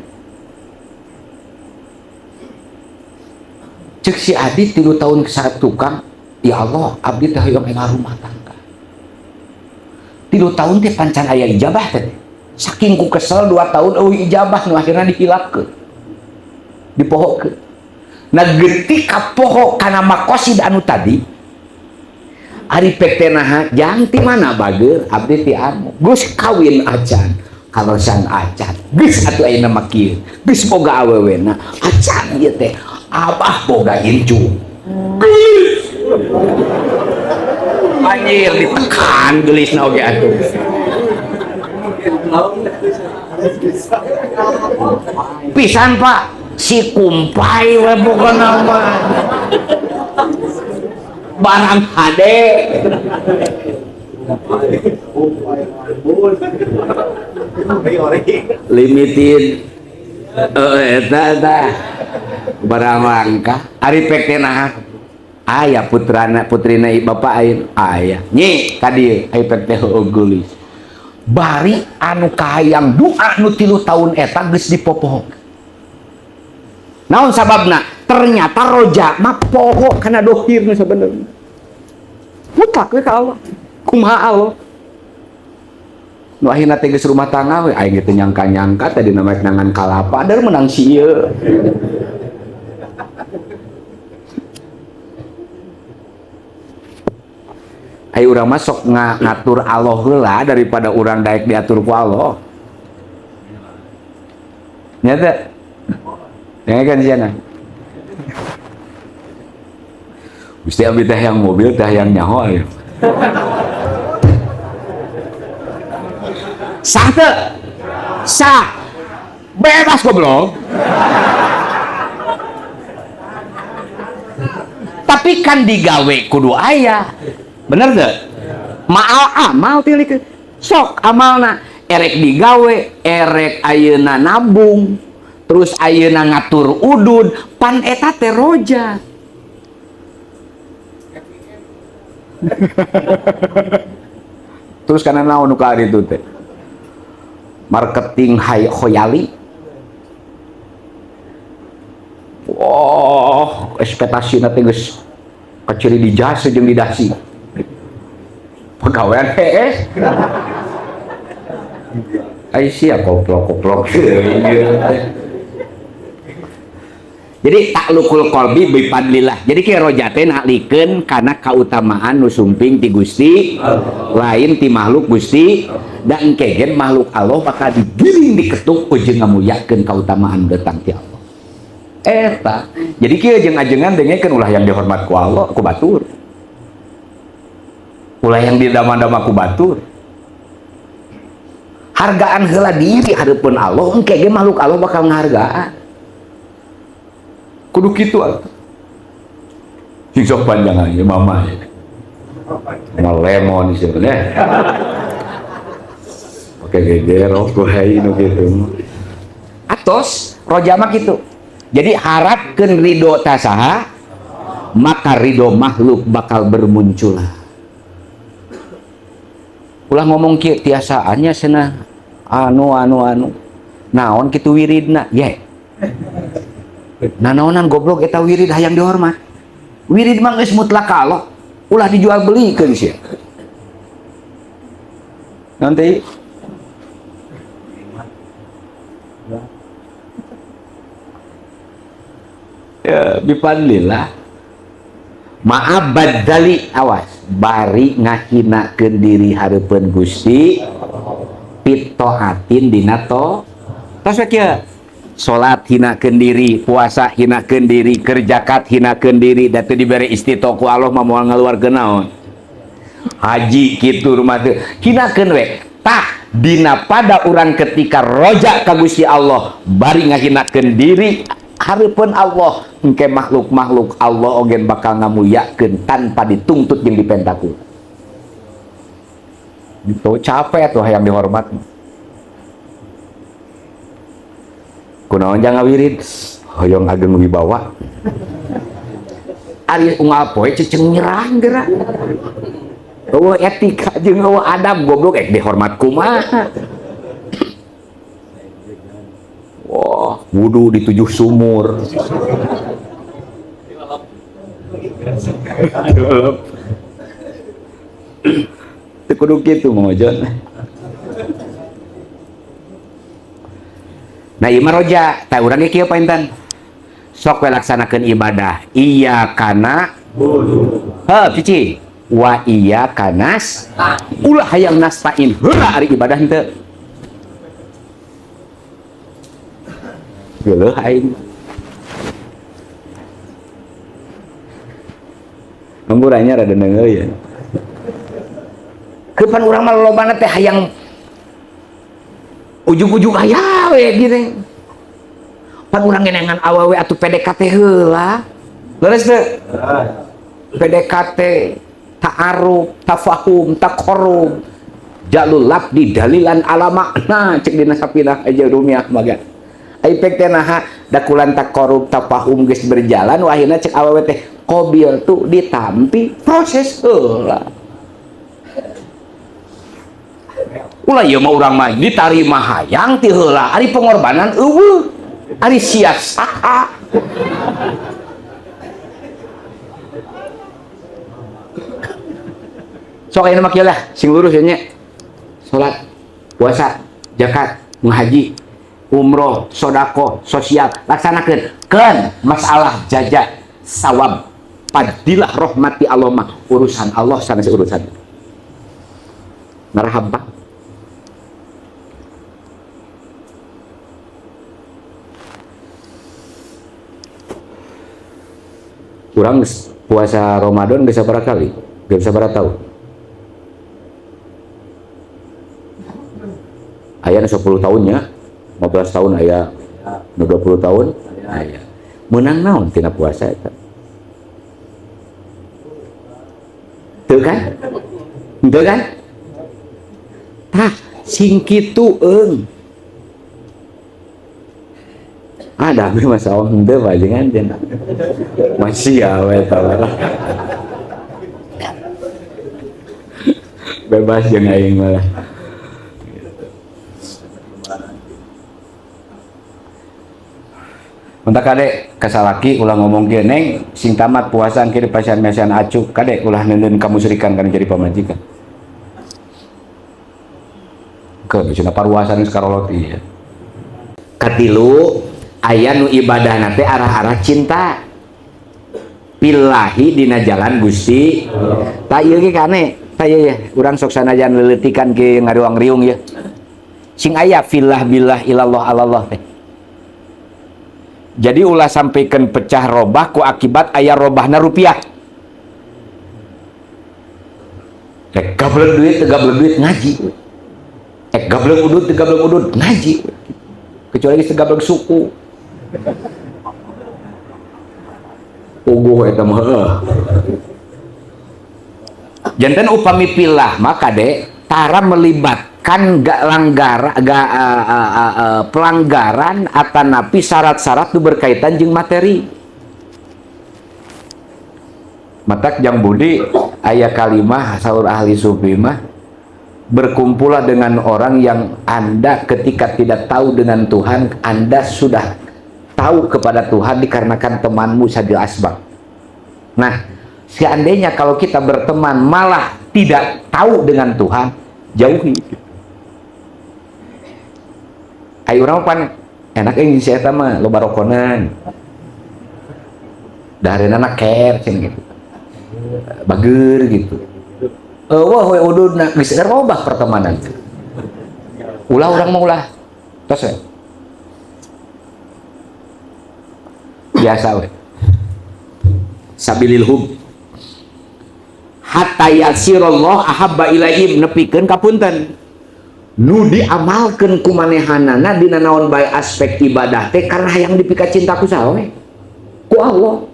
Cek si Adit 3 tahun ke tukang, ya Allah, abdi teh hayang rumah tangga. 3 tahun teh pancan aya ijabah teh. Saking ku kesel 2 tahun eueuh ijabah nu akhirna dihilangkeun. Dipohokeun. Nah geutik ka poho kana makosid anu tadi. Ari pek teh naha jang ti mana bager abdi ti anu. Geus kawin acan. Kalosan acan. Geus atuh ayeuna mah kieu. Geus boga awewena. Acan ieu teh abah boga incu. Geus. Anjir ditekan gelisna oge atuh. Pisan Pak, si kumpai we pokona mah. Barang hade. Limited. Eta barang langka. Ari pek teh naha? Ayah putrina bapak ayah nyi tadi ayah teh gelis bari anu kahayang doa nu 3 tahun eta geus dipopoh. Naon sababna? Ternyata roja mah poho kana dohirna sabenerna. Mutlak we ka Allah. Kumaha Allah? Nu akhirna teh geus rumah tangga we aing teh nyangka-nyangka tadi nama nangan kalapa dar menang sieu. Ayo urang masuk ngatur Allah heula daripada urang daek diatur ku Allah. Nyata. Ya kan siana. Gusti abdi teh yang mobil teh yang nyaho aya. Sah teu? Sah. Bebas goblok. Tapi kan digawe kudu aya. Bener gak? Maal amal tilik sok amalna erek digawe, erek ayeuna nabung, terus ayeuna ngatur udud, pan eta teh roja. Terus kana naon nu ka ditu teh? Marketing khoyali. Wah, ekspektasina teh geus kaciri di jasa jeung di dasi. Pegawaian PS Aisyah koplok jadi taklukul qalbi bipadlillah. Jadi ki roja teh naklikeun kana kautamaan nu sumping ti Gusti lain ti makhluk Gusti dan kegen makhluk Allah bakal digiling diketuk ujung ngamuyakeun kautamaan datang ti Allah eta. Jadi kieu jeung ajengan dengekeun ulah yang dihormat ku Allah ku batur. Ulah yang didama-dama ku batur. Hargaan heula diri hareupeun Allah, engke ge makhluk Allah bakal ngahargaan. Kudu kitu atuh. Sing sok panjangan ieu mama. Mal lemon sebenarnya. Oke gegero ku hai nu kitu. Atos roja mah kitu. Jadi harapkeun ridho tasaha maka ridho makhluk bakal bermunculan. Ulah ngomong kieu tiasaannya cenah anu naon kitu wiridna ye. Nah naonan goblok eta wirid hayang dihormat. Wirid mah geus mutlak ka Allah. ulah dijual belikan sih nanti ya bifadlillah maaf badali awas bari ngahinakeun diri hareupeun Gusti pittoatin dina to tos we kieu salat hinakeun diri puasa hinakeun diri kerjakat hinakeun diri da teu dibere istitoh ku Allah mah moal ngaluarkeun naon haji kitu rumah teu hinakeun we tah dina pada urang ketika roja ka Gusti Allah bari ngahinakeun diri hareupeun Allah engke makhluk-makhluk Allah ogen bakal ngamuliakeun tanpa dituntut jeung dipentaku gitu capek tuh hayang dihormat kunaon jangan wirid hoyong ageng wibawa ari unggal poe ceceng nyerang geura eueuh etika jeung eueuh adab goblok dihormat kumaha wah wudu di 7 sumur teu kudu kitu ngojon. Nah ieu mah roja tah urang ge kieu painten sok we laksanakeun ibadah iya kana heuh cici wa iya kanas ulah hayang nastain heula ari ibadah henteu geuleuh aing ngurangnya rada neungeul ya kepan urang mah lolobana teh hayang ujug-ujug aya we gini pan urang ngenengan awewe atuh PDKT heula leres teu PDKT ta'aruf tafahum taqarrub jalul labdi dalilan ala makna cek dina sapinah aja rumiah maga aipek teh naha da kulan taqarrub tafahum geus berjalan wahina cek awewe teh qabil tuh ditampi proses heula ulah ieu mah urang mah ditarima hayang ti heula ari pengorbanan eueuh ari sia-saha sok ayeuna mah kieu lah sing lurus nya salat puasa zakat ngahaji umroh sedekah sosial laksanakeun keun masalah jajak sawab padilah rahmati Allah mah urusan Allah sanes urusan marhaban kurang puasa Ramadan geus sabaraha kali? Geus sabaraha tahun? Aya 10 tahunnya, 15 tahun aya, 20 tahun aya. Menang naon tina puasa eta? Teu kan? Teu kan? Tah, sing kitu eung. Ada abdi masa henteu pajengan jen. Masih awe tawar. Bebas jeung aing mah. Muntak kade kasalaki ulah ngomong kieu neng sing tamat puasa engke dipasian-masian acuh kade ulah neuneun kamusyrikan kana jadi pamajikan. Ke cenah paruasan geus karolot ieu. Katilu aya nu ibadahna teh arah-arah cinta pillahi dina jalan Gusti ta ieu ge kane ta ieu ya urang sok sanajan leuletikan ke ngariwang-riung ya sing aya fillah billah ilallah alallah teh jadi ulah sampaikan pecah robah ku akibat aya robahna rupiah gablek duit teu gablek duit ngaji gablek udud teu gablek udud ngaji kecuali geus teu gablek suku uguh eta mah janten upami pilah maka dek tara melibatkan pelanggaran atanapi syarat-syarat itu berkaitan jeung materi matak jang budi aya kalimah saur ahli sufi mah berkumpulah dengan orang yang Anda ketika tidak tahu dengan Tuhan Anda sudah tahu kepada Tuhan dikarenakan temanmu sadil asbab. Nah Seandainya kalau kita berteman malah tidak tahu dengan Tuhan, jauhi. Ayo orang pan enak ini saya sama lo barokonan. Dari anak care gitu. Bager gitu. Wah, udah geus robah pertemanan. Ulah orang mau ulah. Tos we. Biasa we. Sabilil hub. Hatta yasirallah ahabba ilaihim nepikeun kapunten. Nu diamalkeun ku manehanana dina naon bae aspek ibadah teh karena hayang dipika cinta ku saha we? Ku Allah.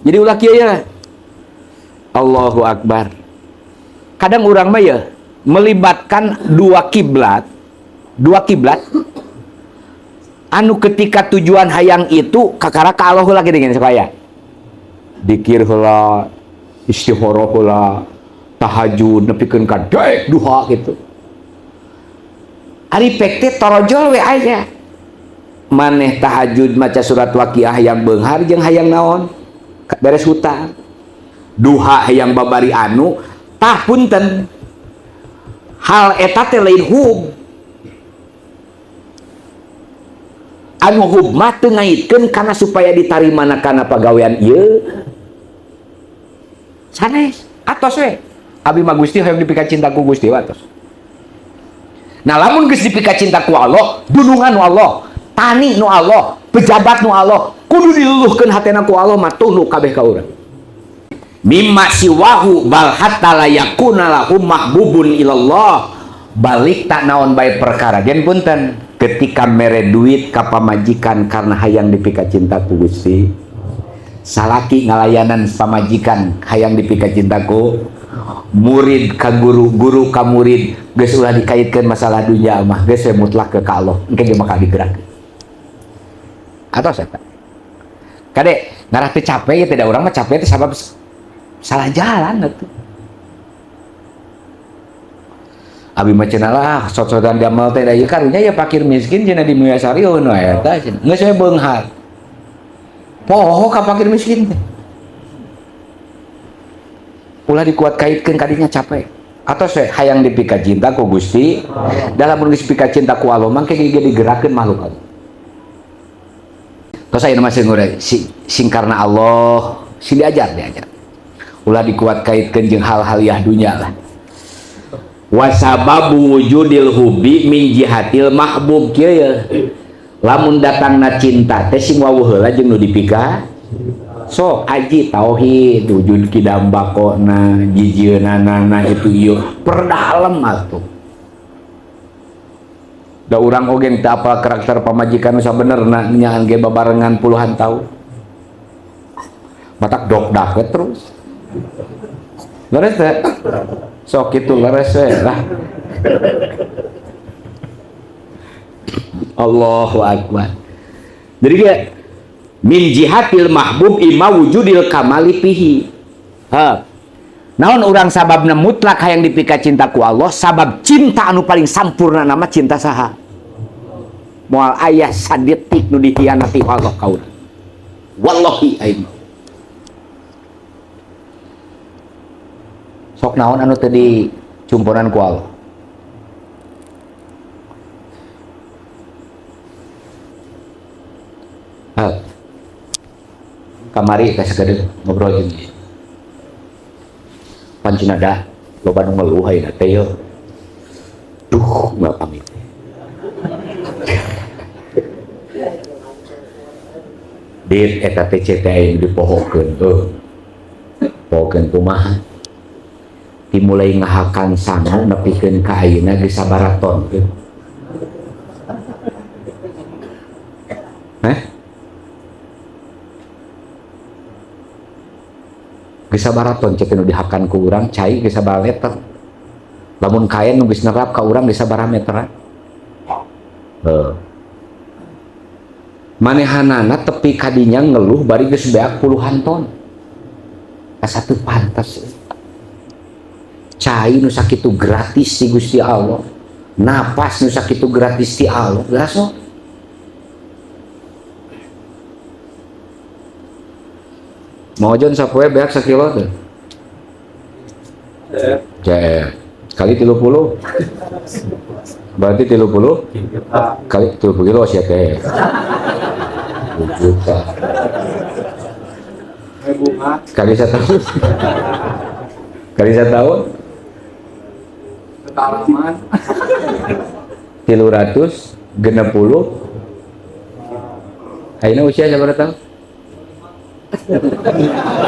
Jadi ulah kieu ya. Allahu Akbar. Kadang orang mah ya melibatkan dua kiblat anu ketika tujuan hayang itu kakara ka Allah heula geuning supaya dikir heula, istihoroh heula, tahajud nepikeun ka daek duha gitu. Ari pek teh torojol we aya. Maneh tahajud maca surat Waqiah yang beunghar jeung hayang naon? Beres hutang. Duha hayang babari anu tah punten. Hal eta teh lain hub. Anu hub mah teu ngaitkeun kana supaya ditarimana kana pagawean ieu. Sanes atos we. Abi mah Gusti hoyong dipika cinta ku Gusti atos. Nah lamun geus dipika cinta ku Allah, dunungan nu Allah, tani nu Allah, pejabat nu Allah, kudu diluluhkeun hatena ku Allah mah tunduk kabeh ka urang. Mimma siwahu bal hatta la yakuna lahum mahbubun ilallah. Balik tak naon bae perkara gen punten ketika mere duit ka pamajikan karena hayang dipika cinta ku Gusti. Salaki ngalayanan pamajikan hayang dipika cinta ku murid ka guru, guru ka murid, geus ulah dikaitkeun masalah dunia mah geus mutlak ke ka Allah engke ge bakal digerakkeun. Atau eta. Kade ngarah teu capek ya tidak urang mah capek teh sabab salah jalan atuh. Abi mah cenah lah sot-sotan damal teh da ieu karunya ya fakir miskin cenah di Mulyasari we eta cenah. Geus we beunghar. Poho ka fakir miskin teh. Ulah dikuat kaitkeun kadinya capek. Atau saya hayang dipika cinta ku Gusti, dalam geus pika cinta ku Allah mangke digerakkeun makhluk Allah. Tos aya mah sing karena Allah, sing diajar. Ulah dikuat kaitkeun jeung hal-hal yah dunya lah. Wasababu wujudil hubi min jihatil mahbub kieu ya. Lamun datangna cinta teh sing wawuh heula jeung nu dipika. So aji tauhid wujud kidambakona jijieunana itu ieu perdalem atuh. Da urang oge teu apal karakter pamajikan nu sabenerna nya ge babarengan puluhan tahun. Matak dokdak terus. Leres teh. Sok kitu leres we lah. Allahu Akbar. Jadi kayak min jihatil mahbub ima wujudil kamali pihi. Naon urang sababna mutlak hayang dipika cinta ku Allah, sabab cinta anu paling sampurna nama cinta saha? Moal aya sadetik nu dihianati Allah ka urang. Wallahi aing. Sok naon anu teu dicumpuran ku Allah? Kamari kasih kade ngobrol jeung pancina dah loba nu ngeluh hayeuna teh yeuh. Duh, nggak pamit. Dit eta teh CTI dipohokeun pohokeun kumaha? Dimulai ngahakan sangu nepikeun ka ayeuna geus sabaraton gitu. Geus sabaraton cek nu dihakan ku urang cai geus sabaraha meter. Lamun kaen nu geus nerap ka urang geus sabaraha meteran. Manehanana tepi kadinya ngeluh bari geus beak puluhan ton. Asa teu pantes. Cai nu sakitu gratis ti Gusti Allah. Napas nu sakitu gratis ti Allah. Gaso. mau ojon sapoe beak sakilo tuh CF kali 30 berarti 30 kali 30 kilo siapa ya 2 juta kali 1 tahun kali 1 tahun ketalaman 300 genep 10 ayeuna usia sabaraha tahun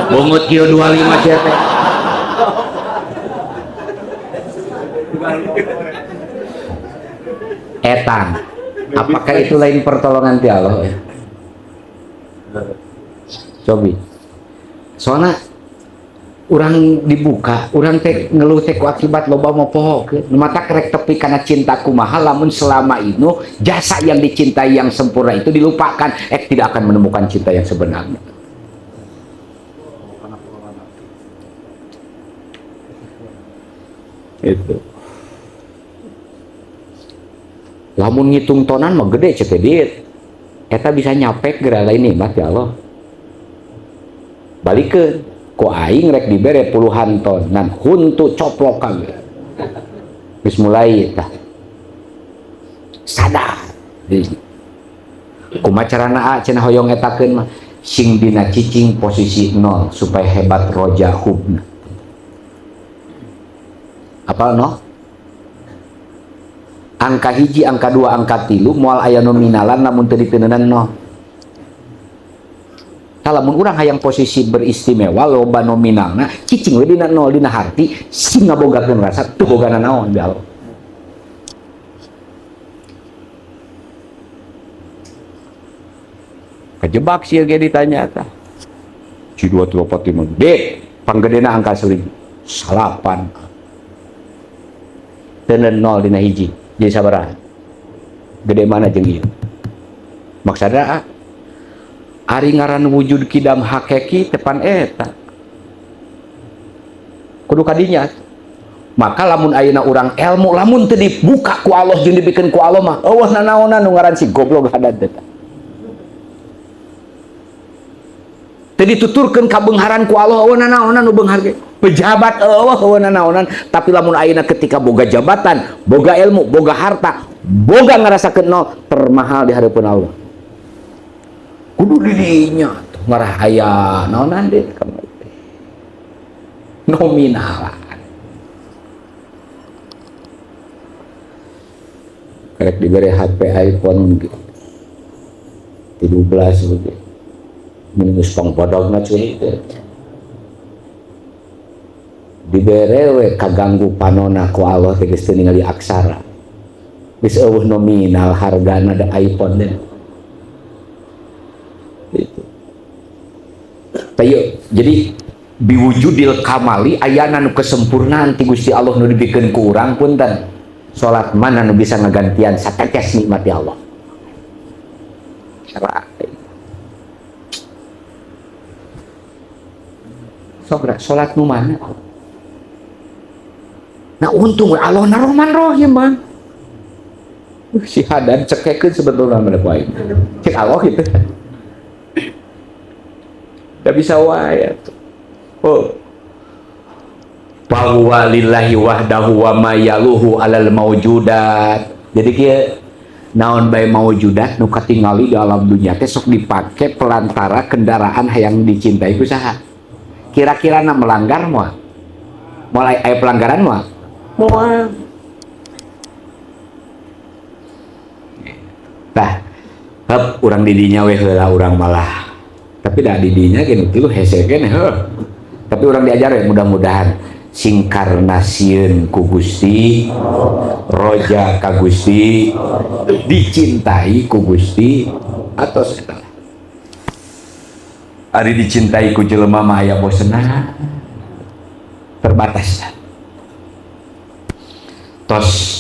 bungut kieu 25 siapa etang apakah itu lain pertolongan ti Allah ya cobi soalnya orang dibuka orang teh ngeluh teh ku akibat loba mau poho mata kerek tepi karena cintaku mahal lamun selama itu jasa yang dicintai yang sempurna itu dilupakan tidak akan menemukan cinta yang sebenarnya itu lamun ngitung tonan mah gede cek dit eta bisa nyapek geura lain nikmat ya Allah balikeun ku aing rek dibere puluhan ton ngan huntu coplokan geus mulai tah sadar kumaha carana cenah hoyong etakeun mah sing dina cicing posisi 0 supaya hebat roja hubna apal no angka hiji, angka 2, angka 3 moal aya nominalan namun teu diteuneunang no lamun urang hayang posisi beristimewa loba nominalna cicing we dina 0 dina harti sing ngabogakeun rasa tuh bogana naon di Allah kejebak sih ge ditanya tah ci 2 3 4 5 dek panggedena angka 1000 salapan teuneun 0 dina hiji jadi sabaraha gede mana jeung ieu maksudna ari ngaran wujud kidam hakeki tepan eta kudu kadinya maka lamun ayeuna urang ilmu lamun teu dibuka ku Allah jeung dibikeun ku Allah mah eueuh nanaonan nu ngaran si goblok hadat eta teu dituturkeun ka beungharan ku Allah eueuh nanaonan nu beunghar ge pejabat eueuh nanaonan tapi lamun ayeuna ketika boga jabatan boga ilmu boga harta boga ngarasakeun no termahal di hareupeun Allah kudu dirinya ngarah aya naonan deh nominalan karek diberi HP iPhone 17 begitu minus pangpodogna cuy dibere we kaganggu panona ku Allah teh geus teu ningali aksara geus eueuh nominal hargana da iPhone deh itu tayo jadi biwujudil kamali ayana nu kesempurnaan ti Gusti Allah nu dibikeun ku urang punten salat mana nu bisa ngagantian satetes nikmat ti Allah sok salat nu mana nah untung Allah na Rahman Rahim bang si hadan cekekeun sebetulna mana ku aing cek Allah gitu gak bisa wae oh bahwa lillahi wahdahu wa ma yaluhu alal maujudat jadi kieu naon bae maujudat nu katingali di alam dunia teh sok dipake pelantara kendaraan hayang dicintai ku saha kira-kira na melanggar moal mulai aya pelanggaran moal moal tah heup urang di dinya we heula urang malah tapi dah didinya gini tilu hesekeun tapi orang diajar ya mudah-mudahan singkarnasieun ku Gusti roja ka Gusti dicintai ku Gusti atau setelah ari dicintai ku jelema mah aya bosenna terbatas tos